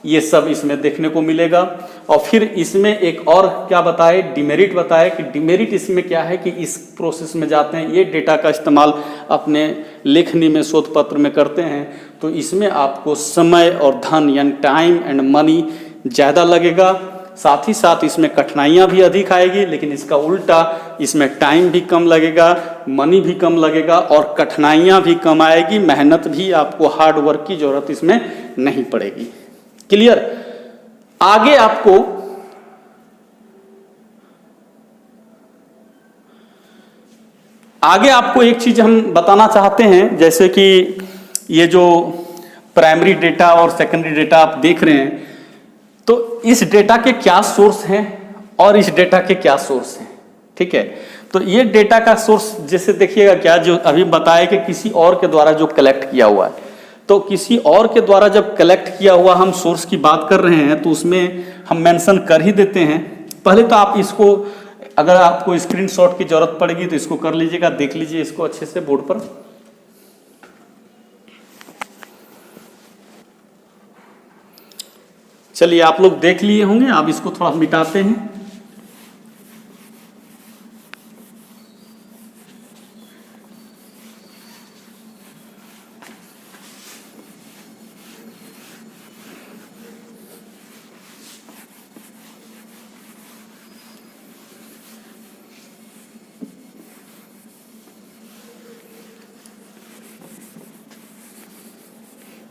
S1: ये सब इसमें देखने को मिलेगा। और फिर इसमें एक और क्या बताए, डिमेरिट बताए कि डिमेरिट इसमें क्या है कि इस प्रोसेस में जाते हैं, ये डेटा का इस्तेमाल अपने लेखनी में, शोध पत्र में करते हैं, तो इसमें आपको समय और धन यानी टाइम एंड मनी ज़्यादा लगेगा। साथ ही साथ इसमें कठिनाइयाँ भी अधिक आएगी, लेकिन इसका उल्टा, इसमें टाइम भी कम लगेगा, मनी भी कम लगेगा और कठिनाइयाँ भी कम आएगी, मेहनत भी, आपको हार्ड वर्क की जरूरत इसमें नहीं पड़ेगी। क्लियर? आगे आपको एक चीज हम बताना चाहते हैं, जैसे कि ये जो प्राइमरी डेटा और सेकेंडरी डेटा आप देख रहे हैं, तो इस डेटा के क्या सोर्स हैं और इस डेटा के क्या सोर्स हैं। ठीक है, तो ये डेटा का सोर्स जैसे देखिएगा, क्या जो अभी बताया कि किसी और के द्वारा जो कलेक्ट किया हुआ है, तो किसी और के द्वारा जब कलेक्ट किया हुआ हम सोर्स की बात कर रहे हैं, तो उसमें हम मेंशन कर ही देते हैं। पहले तो आप इसको, अगर आपको स्क्रीनशॉट की जरूरत पड़ेगी तो इसको कर लीजिएगा, देख लीजिए इसको अच्छे से बोर्ड पर। चलिए, आप लोग देख लिए होंगे, आप इसको थोड़ा मिटाते हैं।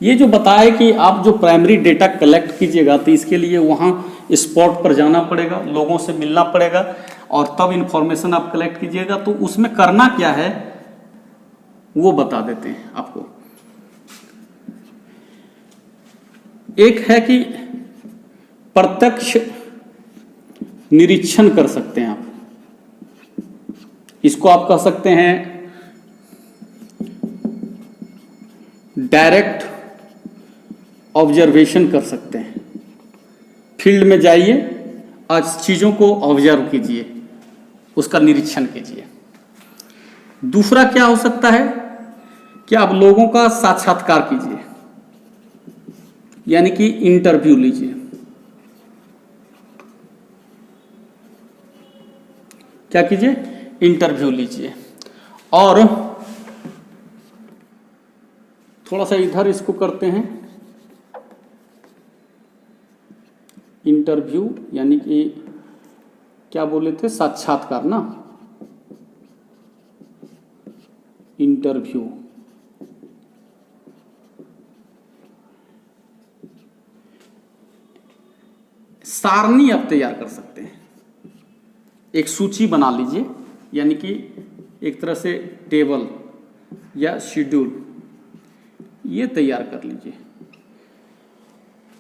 S1: ये जो बताया कि आप जो प्राइमरी डेटा कलेक्ट कीजिएगा, तो इसके लिए वहाँ स्पॉट पर जाना पड़ेगा, लोगों से मिलना पड़ेगा और तब इंफॉर्मेशन आप कलेक्ट कीजिएगा। तो उसमें करना क्या है वो बता देते हैं आपको। एक है कि प्रत्यक्ष निरीक्षण कर सकते हैं आप, इसको आप कह सकते हैं डायरेक्ट ऑब्जर्वेशन कर सकते हैं। फील्ड में जाइए, आज चीज़ों को ऑब्जर्व कीजिए, उसका निरीक्षण कीजिए। दूसरा क्या हो सकता है कि आप लोगों का साक्षात्कार कीजिए, यानी कि इंटरव्यू लीजिए। क्या कीजिए? इंटरव्यू लीजिए। और थोड़ा सा इधर इसको करते हैं, इंटरव्यू यानी कि क्या बोले थे, साक्षात्कार ना, इंटरव्यू। सारणी आप तैयार कर सकते हैं, एक सूची बना लीजिए, यानी कि एक तरह से टेबल या शेड्यूल ये तैयार कर लीजिए।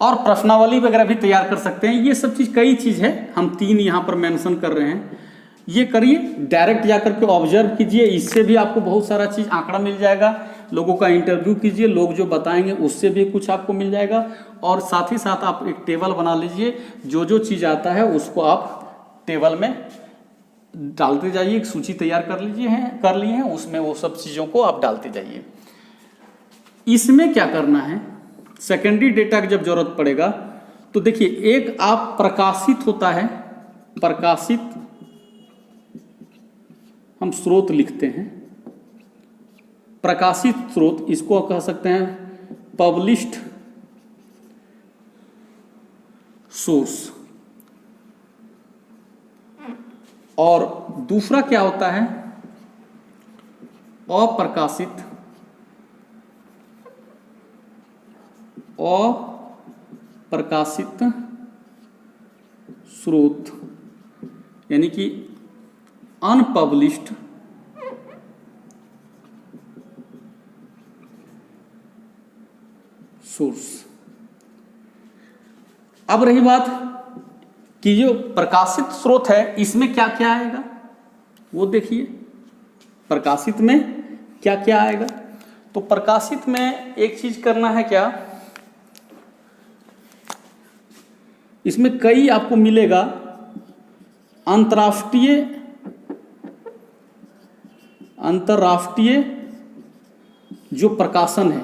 S1: और प्रश्नावली वगैरह भी तैयार कर सकते हैं। ये सब चीज़, कई चीज़ है, हम 3 यहाँ पर मेंशन कर रहे हैं। ये करिए, डायरेक्ट जाकर के ऑब्जर्व कीजिए, इससे भी आपको बहुत सारा चीज़ आंकड़ा मिल जाएगा। लोगों का इंटरव्यू कीजिए, लोग जो बताएंगे उससे भी कुछ आपको मिल जाएगा। और साथ ही साथ आप एक टेबल बना लीजिए, जो जो चीज़ आता है उसको आप टेबल में डालते जाइए। एक सूची तैयार कर लिए हैं, उसमें वो सब चीज़ों को आप डालते जाइए। इसमें क्या करना है, सेकेंडरी डेटा की जब जरूरत पड़ेगा तो देखिए, एक आप प्रकाशित होता है, प्रकाशित हम स्रोत लिखते हैं, प्रकाशित स्रोत, इसको कह सकते हैं पब्लिश्ड सोर्स। और दूसरा क्या होता है, अप्रकाशित स्रोत, यानी कि अनपब्लिश्ड सोर्स। अब रही बात कि जो प्रकाशित स्रोत है, इसमें क्या क्या आएगा वो देखिए। प्रकाशित में क्या क्या आएगा, तो प्रकाशित में एक चीज करना है क्या, इसमें कई आपको मिलेगा अंतरराष्ट्रीय जो प्रकाशन है,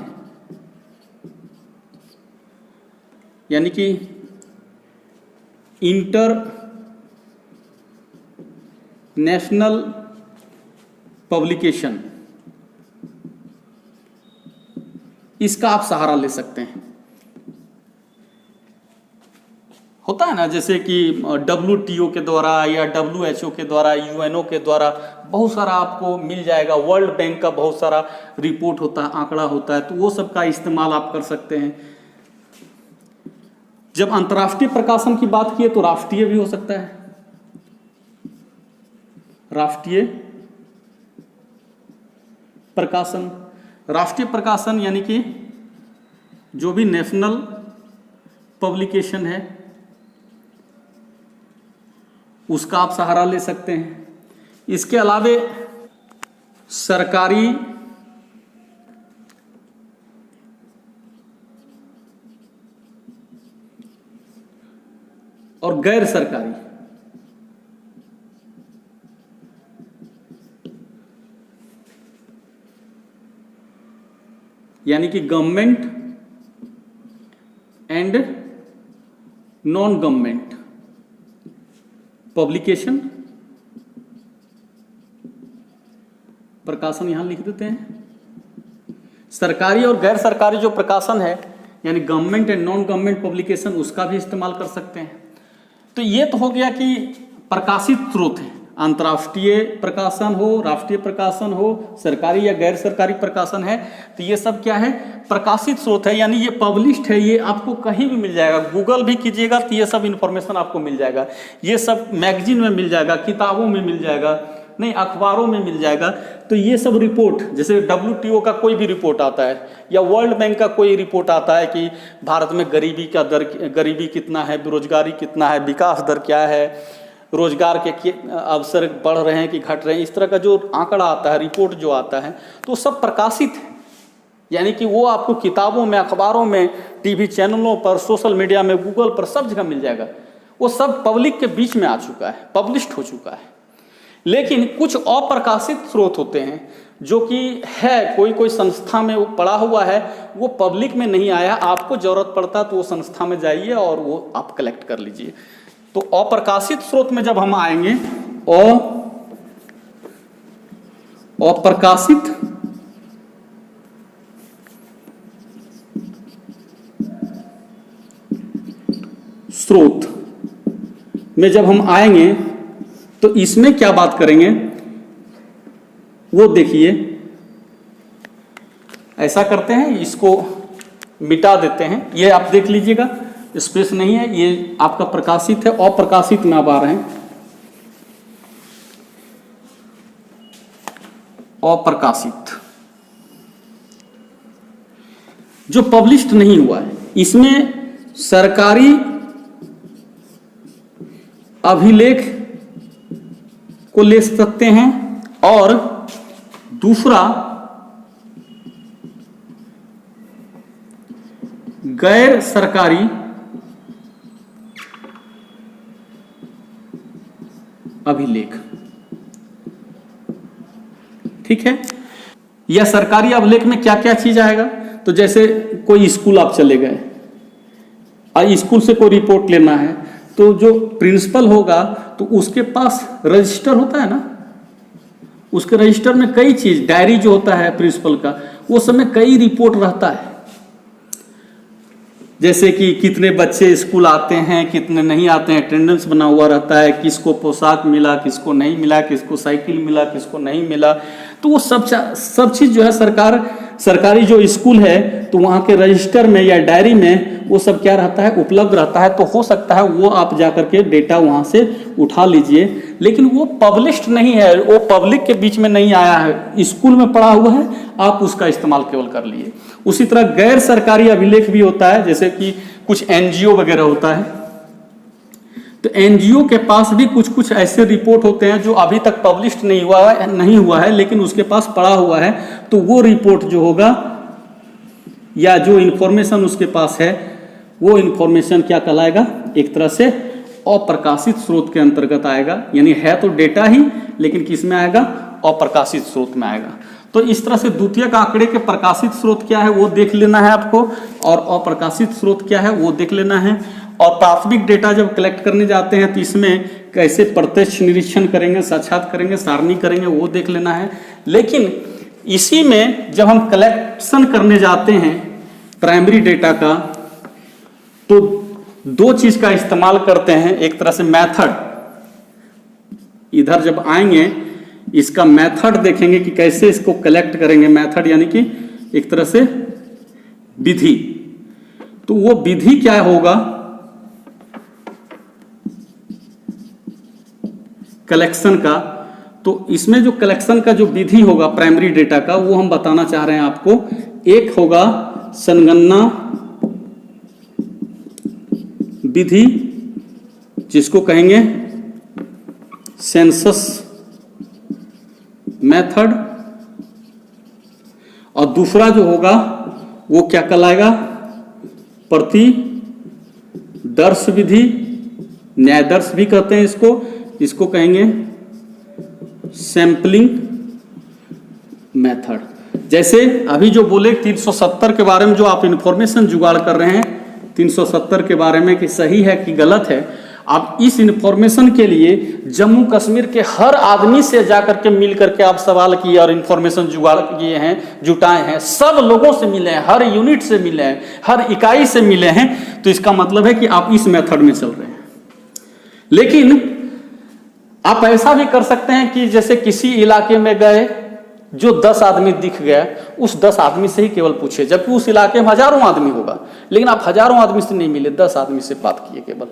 S1: यानी कि इंटरनेशनल पब्लिकेशन, इसका आप सहारा ले सकते हैं। होता है ना, जैसे कि WTO के द्वारा या WHO के द्वारा, UNO के द्वारा बहुत सारा आपको मिल जाएगा। वर्ल्ड बैंक का बहुत सारा रिपोर्ट होता है, आंकड़ा होता है, तो वो सब का इस्तेमाल आप कर सकते हैं। जब अंतर्राष्ट्रीय प्रकाशन की बात की है तो राष्ट्रीय भी हो सकता है। राष्ट्रीय प्रकाशन, राष्ट्रीय प्रकाशन यानी कि जो भी नेशनल पब्लिकेशन है उसका आप सहारा ले सकते हैं। इसके अलावे सरकारी और गैर सरकारी, यानी कि government and non government publication, प्रकाशन यहां लिख देते हैं। सरकारी और गैर सरकारी जो प्रकाशन है यानी government and non government publication, उसका भी इस्तेमाल कर सकते हैं। तो ये तो हो गया कि प्रकाशित स्रोत है, अंतर्राष्ट्रीय प्रकाशन हो, राष्ट्रीय प्रकाशन हो, सरकारी या गैर सरकारी प्रकाशन है, तो ये सब क्या है, प्रकाशित स्रोत है, यानी ये पब्लिश्ड है। ये आपको कहीं भी मिल जाएगा, गूगल भी कीजिएगा तो ये सब इंफॉर्मेशन आपको मिल जाएगा। ये सब मैगजीन में मिल जाएगा, किताबों में मिल जाएगा, नहीं अखबारों में मिल जाएगा। तो ये सब रिपोर्ट, जैसे WTO का कोई भी रिपोर्ट आता है या वर्ल्ड बैंक का कोई रिपोर्ट आता है कि भारत में गरीबी का दर, गरीबी कितना है, बेरोजगारी कितना है, विकास दर क्या है, रोजगार के अवसर बढ़ रहे हैं कि घट रहे हैं, इस तरह का जो आंकड़ा आता है, रिपोर्ट जो आता है, तो सब प्रकाशित है। यानी कि वो आपको किताबों में, अखबारों में, टीवी चैनलों पर, सोशल मीडिया में, गूगल पर सब जगह मिल जाएगा। वो सब पब्लिक के बीच में आ चुका है, पब्लिश्ड हो चुका है। लेकिन कुछ अप्रकाशित स्रोत होते हैं जो कि है, कोई कोई संस्था में वो पड़ा हुआ है, वो पब्लिक में नहीं आया, आपको जरूरत पड़ता तो वो संस्था में जाइए और वो आप कलेक्ट कर लीजिए। तो अप्रकाशित स्रोत में जब हम आएंगे, अप्रकाशित स्रोत में जब हम आएंगे तो इसमें क्या बात करेंगे वो देखिए। ऐसा करते हैं, इसको मिटा देते हैं, ये आप देख लीजिएगा, स्पेस नहीं है, ये आपका प्रकाशित है। अप्रकाशित में आप आ रहे हैं, अप्रकाशित जो पब्लिश्ड नहीं हुआ है, इसमें सरकारी अभिलेख को ले सकते हैं और दूसरा गैर सरकारी अभिलेख, ठीक है। या सरकारी अभिलेख में क्या क्या चीज आएगा, तो जैसे कोई स्कूल आप चले गए और स्कूल से कोई रिपोर्ट लेना है, तो जो प्रिंसिपल होगा तो उसके पास रजिस्टर होता है ना, उसके रजिस्टर में कई चीज, डायरी जो होता है प्रिंसिपल का, वो समय कई रिपोर्ट रहता है। जैसे कि कितने बच्चे स्कूल आते हैं, कितने नहीं आते हैं, अटेंडेंस बना हुआ रहता है, किसको पोशाक मिला, किसको नहीं मिला, किसको साइकिल मिला, किसको नहीं मिला। तो वो सब चीज जो है सरकारी जो स्कूल है तो वहाँ के रजिस्टर में या डायरी में वो सब क्या रहता है, उपलब्ध रहता है। तो हो सकता है वो आप जाकर के डेटा वहाँ से उठा लीजिए, लेकिन वो पब्लिश्ड नहीं है, वो पब्लिक के बीच में नहीं आया है, स्कूल में पड़ा हुआ है, आप उसका इस्तेमाल केवल कर लिए। उसी तरह गैर सरकारी अभिलेख भी होता है, जैसे कि कुछ NGO वगैरह होता है, तो NGO के पास भी कुछ ऐसे रिपोर्ट होते हैं जो अभी तक पब्लिश्ड नहीं हुआ है, लेकिन उसके पास पड़ा हुआ है। तो वो रिपोर्ट जो होगा या जो इंफॉर्मेशन उसके पास है, वो इंफॉर्मेशन क्या कहलाएगा, एक तरह से अप्रकाशित स्रोत के अंतर्गत आएगा। यानी है तो डेटा ही, लेकिन किस में आएगा, अप्रकाशित स्रोत में आएगा। तो इस तरह से द्वितीयक आंकड़े के प्रकाशित स्रोत क्या है वो देख लेना है आपको, और अप्रकाशित स्रोत क्या है वो देख लेना है। और प्राथमिक डेटा जब कलेक्ट करने जाते हैं तो इसमें कैसे प्रत्यक्ष निरीक्षण करेंगे, साक्षात करेंगे, सारणी करेंगे, वो देख लेना है। लेकिन इसी में जब हम कलेक्शन करने जाते हैं प्राइमरी डेटा का, तो दो चीज का इस्तेमाल करते हैं। एक तरह से मेथड, इधर जब आएंगे इसका मेथड देखेंगे कि कैसे इसको कलेक्ट करेंगे। मेथड यानी कि एक तरह से विधि। तो वो विधि क्या होगा कलेक्शन का, तो इसमें जो कलेक्शन का जो विधि होगा प्राइमरी डेटा का, वो हम बताना चाह रहे हैं आपको। एक होगा संगणना विधि, जिसको कहेंगे सेंसस मेथड, और दूसरा जो होगा वो क्या कहलाएगा प्रतिदर्श विधि, न्यायदर्श भी कहते हैं इसको कहेंगे सैंपलिंग मेथड। जैसे अभी जो बोले 370 के बारे में जो आप इंफॉर्मेशन जुगाड़ कर रहे हैं 370 के बारे में कि सही है कि गलत है, आप इस इंफॉर्मेशन के लिए जम्मू कश्मीर के हर आदमी से जाकर के मिल करके आप सवाल किए और इंफॉर्मेशन जुगाड़ किए हैं, जुटाए हैं, सब लोगों से मिले हैं, हर यूनिट से मिले हैं, हर इकाई से मिले हैं। तो इसका मतलब है कि आप इस मेथड में चल रहे हैं। लेकिन आप ऐसा भी कर सकते हैं कि जैसे किसी इलाके में गए, जो 10 आदमी दिख गया, उस 10 आदमी से ही केवल पूछे, जबकि उस इलाके में हजारों आदमी होगा, लेकिन आप हजारों आदमी से नहीं मिले, 10 आदमी से बात किए केवल।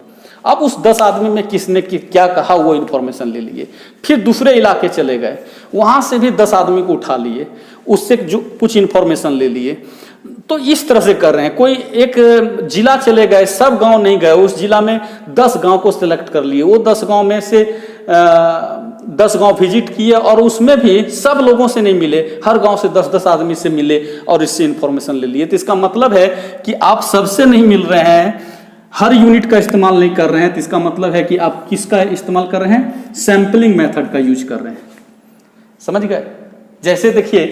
S1: अब उस 10 आदमी में किसने क्या कहा वो इन्फॉर्मेशन ले लिए। फिर दूसरे इलाके चले गए, वहां से भी 10 आदमी को उठा लिए, उससे जो कुछ इन्फॉर्मेशन ले लिए। तो इस तरह से कर रहे हैं। कोई एक जिला चले गए, सब गांव नहीं गए, उस जिला में 10 गांव को सिलेक्ट कर लिए, वो 10 गांव में से 10 गांव विजिट किए और उसमें भी सब लोगों से नहीं मिले, हर गांव से 10-10 आदमी से मिले और इससे इंफॉर्मेशन ले लिए। तो इसका मतलब है कि आप सबसे नहीं मिल रहे हैं, हर यूनिट का इस्तेमाल नहीं कर रहे हैं। तो इसका मतलब है कि आप किसका इस्तेमाल कर रहे हैं, सैंपलिंग मेथड का यूज कर रहे हैं। समझ गए। जैसे देखिए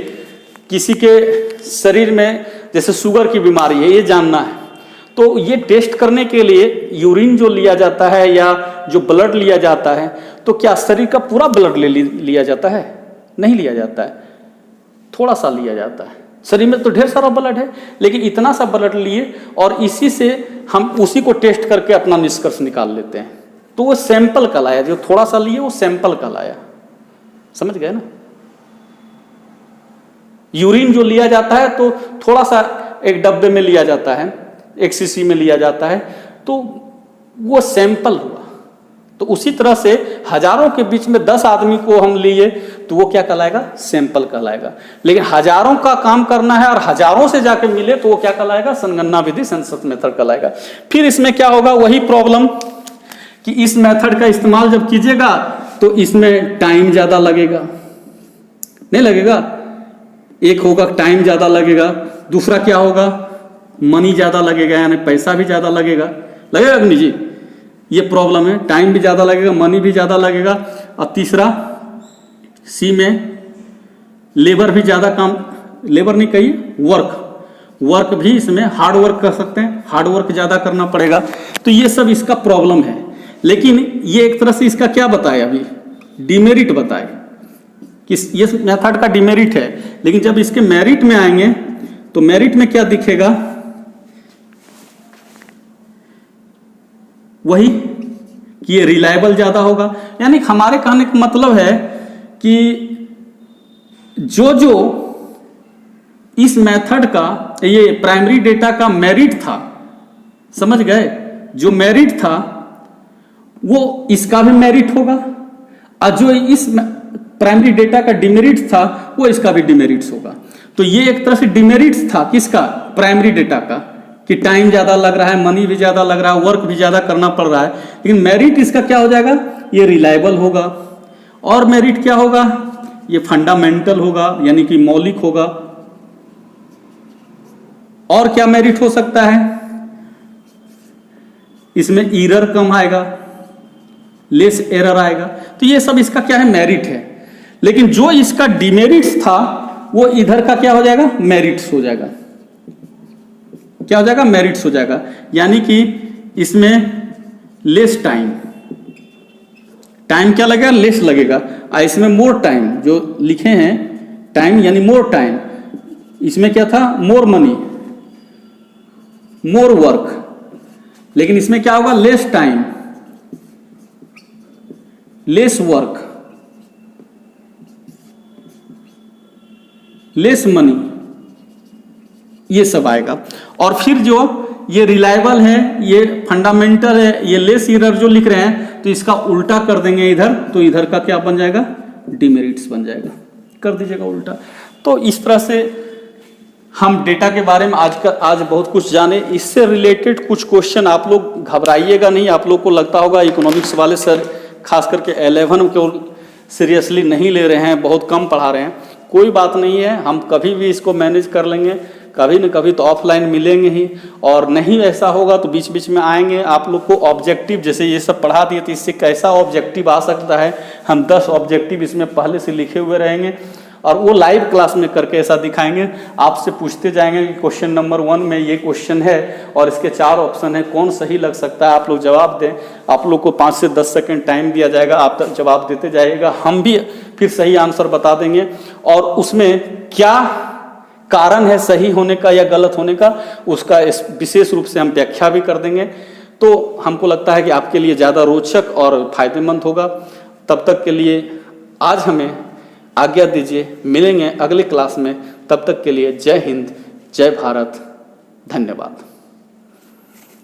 S1: किसी के शरीर में जैसे शुगर की बीमारी है, ये जानना है, तो ये टेस्ट करने के लिए यूरिन जो लिया जाता है या जो ब्लड लिया जाता है, तो क्या शरीर का पूरा ब्लड लिया जाता है? नहीं लिया जाता है, थोड़ा सा लिया जाता है। शरीर में तो ढेर सारा ब्लड है, लेकिन इतना सा ब्लड लिए और इसी से हम उसी को टेस्ट करके अपना निष्कर्ष निकाल लेते हैं। तो वो सैंपल कहलाया, जो थोड़ा सा लिए वो सैंपल कहलाया। समझ गए ना। यूरिन जो लिया जाता है तो थोड़ा सा एक डब्बे में लिया जाता है, एक सीसी में लिया जाता है, तो वो सैंपल हुआ। तो उसी तरह से हजारों के बीच में 10 आदमी को हम लिए तो वो क्या कहलाएगा, सैंपल कहलाएगा। लेकिन हजारों का काम करना है और हजारों से जाके मिले तो वो क्या कहलाएगा, संगणना विधि, सेंसस मेथड कहलाएगा। फिर इसमें क्या होगा, वही प्रॉब्लम कि इस मेथड का इस्तेमाल जब कीजिएगा तो इसमें टाइम ज्यादा लगेगा, नहीं लगेगा। एक होगा टाइम ज्यादा लगेगा, दूसरा क्या होगा, मनी ज्यादा लगेगा, यानी पैसा भी ज्यादा लगेगा अग्नि जी। ये प्रॉब्लम है, टाइम भी ज्यादा लगेगा, मनी भी ज्यादा लगेगा। और तीसरा सी में लेबर भी ज्यादा काम, लेबर नहीं कहिए, वर्क भी इसमें हार्ड वर्क कर सकते हैं, हार्ड वर्क ज्यादा करना पड़ेगा। तो ये सब इसका प्रॉब्लम है। लेकिन ये एक तरह से इसका क्या बताए, अभी डिमेरिट बताए कि ये मेथड का डिमेरिट है। लेकिन जब इसके मेरिट में आएंगे तो मेरिट में क्या दिखेगा, वही कि ये रिलायबल ज्यादा होगा। यानी हमारे कहने का मतलब है कि जो इस मेथड का, ये प्राइमरी डेटा का मेरिट था, समझ गए, जो मेरिट था वो इसका भी मेरिट होगा, और जो इस प्राइमरी डेटा का डिमेरिट था वो इसका भी डिमेरिट्स होगा। तो ये एक तरह से डिमेरिट्स था किसका, प्राइमरी डेटा का, कि टाइम ज्यादा लग रहा है, मनी भी ज्यादा लग रहा है, वर्क भी ज्यादा करना पड़ रहा है। लेकिन मेरिट इसका क्या हो जाएगा, ये रिलायबल होगा। और मेरिट क्या होगा, ये फंडामेंटल होगा, यानी कि मौलिक होगा। और क्या मेरिट हो सकता है, इसमें एरर कम आएगा, लेस एरर आएगा। तो ये सब इसका क्या है, मेरिट है। लेकिन जो इसका डिमेरिट्स था वो इधर का क्या हो जाएगा, मेरिट्स हो जाएगा। क्या हो जाएगा, मेरिट्स हो जाएगा। यानी कि इसमें लेस टाइम, टाइम क्या लगेगा, लेस लगेगा। और इसमें मोर टाइम, जो लिखे हैं टाइम यानी मोर टाइम, इसमें क्या था, मोर मनी, मोर वर्क। लेकिन इसमें क्या होगा, less time, lace work, less money, ये सब आएगा। और फिर जो ये रिलायबल है, ये फंडामेंटल है, ये लेस एरर जो लिख रहे हैं, तो इसका उल्टा कर देंगे इधर, तो इधर का क्या बन जाएगा, डिमेरिट्स बन जाएगा। कर दीजिएगा उल्टा। तो इस तरह से हम डेटा के बारे में आज बहुत कुछ जाने। इससे रिलेटेड कुछ क्वेश्चन, आप लोग घबराइएगा नहीं। आप लोग को लगता होगा इकोनॉमिक्स वाले सर खास करके 11 को सीरियसली नहीं ले रहे हैं, बहुत कम पढ़ा रहे हैं। कोई बात नहीं है, हम कभी भी इसको मैनेज कर लेंगे। कभी न कभी तो ऑफलाइन मिलेंगे ही, और नहीं ऐसा होगा तो बीच बीच में आएंगे। आप लोग को ऑब्जेक्टिव, जैसे ये सब पढ़ा दिए तो इससे कैसा ऑब्जेक्टिव आ सकता है, हम 10 ऑब्जेक्टिव इसमें पहले से लिखे हुए रहेंगे और वो लाइव क्लास में करके ऐसा दिखाएंगे। आपसे पूछते जाएंगे कि क्वेश्चन नंबर 1 में ये क्वेश्चन है और इसके 4 ऑप्शन है, कौन सही लग सकता है, आप लोग जवाब दें। आप लोग को 5 से 10 सेकंड टाइम दिया जाएगा, आप जवाब देते जाइएगा, हम भी फिर सही आंसर बता देंगे। और उसमें क्या कारण है सही होने का या गलत होने का, उसका विशेष रूप से हम व्याख्या भी कर देंगे। तो हमको लगता है कि आपके लिए ज़्यादा रोचक और फायदेमंद होगा। तब तक के लिए आज हमें आज्ञा दीजिए, मिलेंगे अगले क्लास में। तब तक के लिए जय हिंद, जय भारत, धन्यवाद।